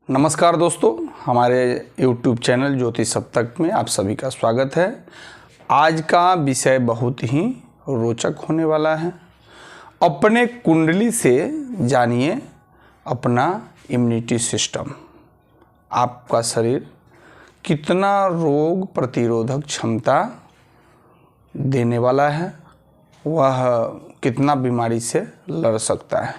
नमस्कार दोस्तों, हमारे YouTube चैनल ज्योतिष सप्तक में आप सभी का स्वागत है। आज का विषय बहुत ही रोचक होने वाला है। अपने कुंडली से जानिए अपना इम्यूनिटी सिस्टम। आपका शरीर कितना रोग प्रतिरोधक क्षमता देने वाला है, वह कितना बीमारी से लड़ सकता है।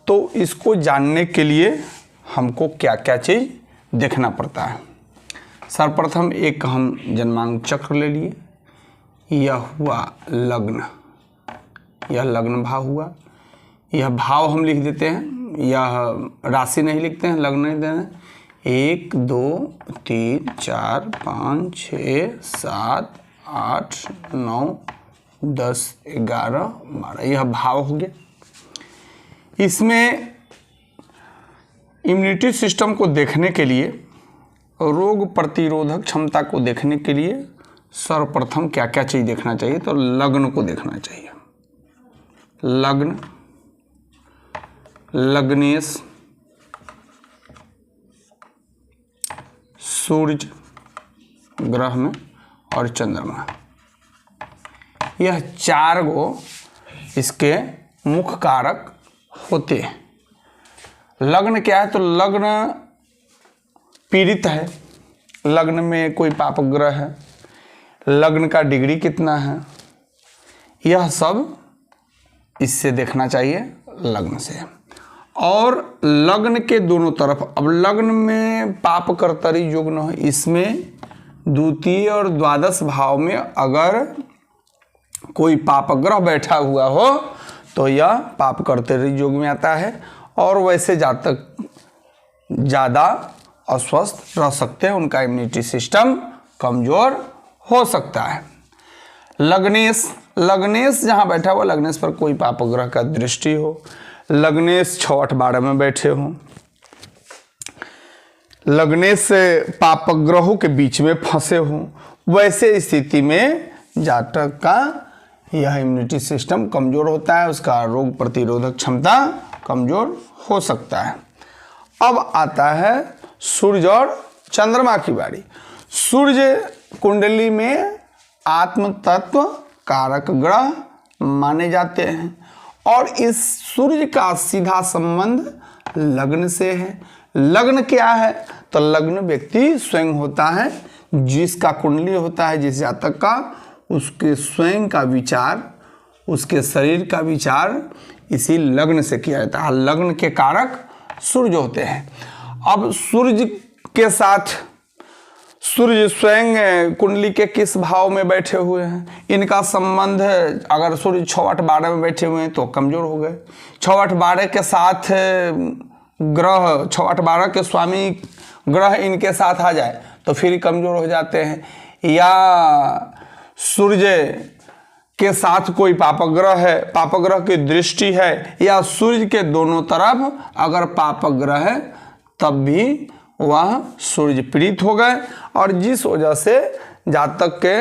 तो इसको जानने के लिए हमको क्या क्या चीज़ देखना पड़ता है। सर्वप्रथम एक हम जन्मांक चक्र ले लिए। यह हुआ लग्न, यह लग्न भाव हुआ। यह भाव हम लिख देते हैं, यह राशि नहीं लिखते हैं, लग्न नहीं देते हैं। 1 2 3 4 5 6 7 8 9 10 11 12, यह भाव हो गया। इसमें इम्यूनिटी सिस्टम को देखने के लिए, रोग प्रतिरोधक क्षमता को देखने के लिए सर्वप्रथम क्या क्या चीज़ देखना चाहिए? तो लग्न को देखना चाहिए। लग्न, लग्नेश, सूर्य ग्रह में और चंद्रमा, यह 4 गो इसके मुख्य कारक होते हैं। लग्न क्या है? तो लग्न पीड़ित है, लग्न में कोई पाप ग्रह है, लग्न का डिग्री कितना है, यह सब इससे देखना चाहिए लग्न से। और लग्न के दोनों तरफ, अब लग्न में पाप कर्तरी योग न हो, इसमें द्वितीय और द्वादश भाव में अगर कोई पाप ग्रह बैठा हुआ हो तो यह पाप कर्तरी योग में आता है। और वैसे जातक ज़्यादा अस्वस्थ रह सकते हैं, उनका इम्यूनिटी सिस्टम कमज़ोर हो सकता है। लग्नेश, लग्नेश जहाँ बैठा हुआ, लग्नेश पर कोई पाप ग्रह का दृष्टि हो, लग्नेश 6 8 12 में बैठे हो, लग्नेश से पाप ग्रहों के बीच में फंसे हो, वैसे स्थिति में जातक का यह इम्यूनिटी सिस्टम कमज़ोर होता है, उसका रोग प्रतिरोधक क्षमता कमज़ोर हो सकता है। अब आता है सूर्य और चंद्रमा की बारी। सूर्य कुंडली में आत्म तत्व कारक ग्रह माने जाते हैं और इस सूर्य का सीधा संबंध लग्न से है। लग्न क्या है? तो लग्न व्यक्ति स्वयं होता है, जिसका कुंडली होता है, जिस जातक का, उसके स्वयं का विचार, उसके शरीर का विचार इसी लग्न से किया जाता है। लग्न के कारक सूर्य होते हैं। अब सूर्य के साथ सूर्य स्वयं कुंडली के किस भाव में बैठे हुए हैं, इनका संबंध, अगर सूर्य 6 8 12 में बैठे हुए हैं तो कमज़ोर हो गए। 6 8 12 के साथ ग्रह, 6 8 12 के स्वामी ग्रह इनके साथ आ जाए तो फिर कमज़ोर हो जाते हैं। या सूर्य के साथ कोई पापग्रह है, पापग्रह की दृष्टि है, या सूर्य के दोनों तरफ अगर पापग्रह है तब भी वह सूर्य पीड़ित हो गए, और जिस वजह से जातक के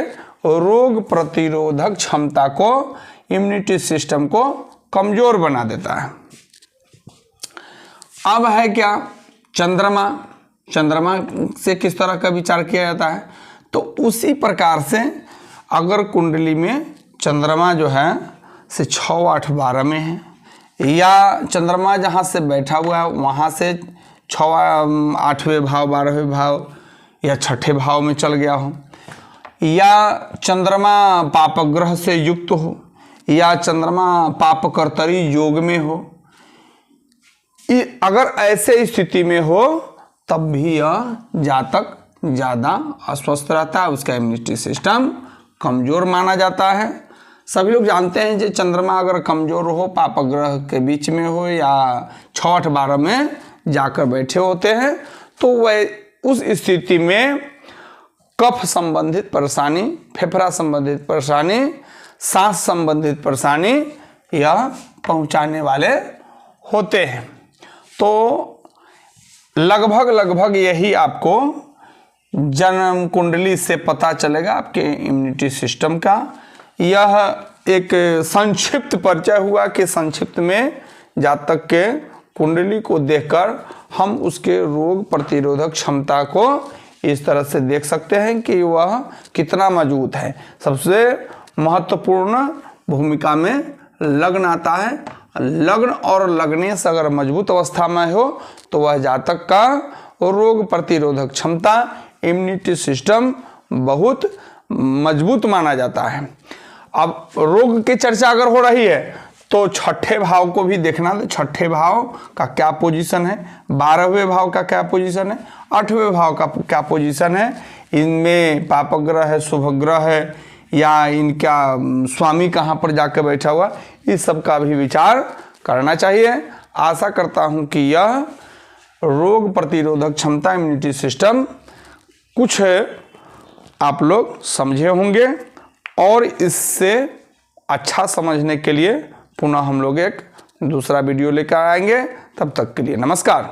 रोग प्रतिरोधक क्षमता को, इम्यूनिटी सिस्टम को कमज़ोर बना देता है। अब है क्या? चंद्रमा। चंद्रमा से किस तरह का विचार किया जाता है? तो उसी प्रकार से अगर कुंडली में चंद्रमा जो है से 6 8 12 में है, या चंद्रमा जहाँ से बैठा हुआ है वहाँ से 6 8वें भाव, 12वें भाव या 6ठे भाव में चल गया हो, या चंद्रमा पापग्रह से युक्त हो, या चंद्रमा पापकर्तरी योग में हो, अगर ऐसे स्थिति में हो तब भी यह जातक ज़्यादा अस्वस्थ रहता है, उसका इम्यूनिटी सिस्टम कमज़ोर माना जाता है। सभी लोग जानते हैं कि चंद्रमा अगर कमज़ोर हो, पापग्रह के बीच में हो, या 6 8 12 में जाकर बैठे होते हैं, तो वह उस स्थिति में कफ संबंधित परेशानी, फेफड़ा संबंधित परेशानी, सांस संबंधित परेशानी यह पहुंचाने वाले होते हैं। तो लगभग यही आपको जन्म कुंडली से पता चलेगा आपके इम्यूनिटी सिस्टम का। यह एक संक्षिप्त परिचय हुआ कि संक्षिप्त में जातक के कुंडली को देखकर हम उसके रोग प्रतिरोधक क्षमता को इस तरह से देख सकते हैं कि वह कितना मजबूत है। सबसे महत्वपूर्ण भूमिका में लग्न आता है। लग्न और लग्ने से अगर मजबूत अवस्था में हो तो वह जातक का रोग प्रतिरोधक क्षमता, इम्यूनिटी सिस्टम बहुत मजबूत माना जाता है। अब रोग की चर्चा अगर हो रही है तो छठे भाव को भी देखना। छठे भाव का क्या पोजीशन है, 12वें भाव का क्या पोजीशन है, 8वें भाव का क्या पोजीशन है, इनमें पापग्रह है, शुभग्रह है, या इनका स्वामी कहाँ पर जाकर बैठा हुआ, इस सब का भी विचार करना चाहिए। आशा करता हूँ कि यह रोग प्रतिरोधक क्षमता, इम्यूनिटी सिस्टम कुछ आप लोग समझे होंगे, और इससे अच्छा समझने के लिए पुनः हम लोग एक दूसरा वीडियो लेकर आएंगे। तब तक के लिए नमस्कार।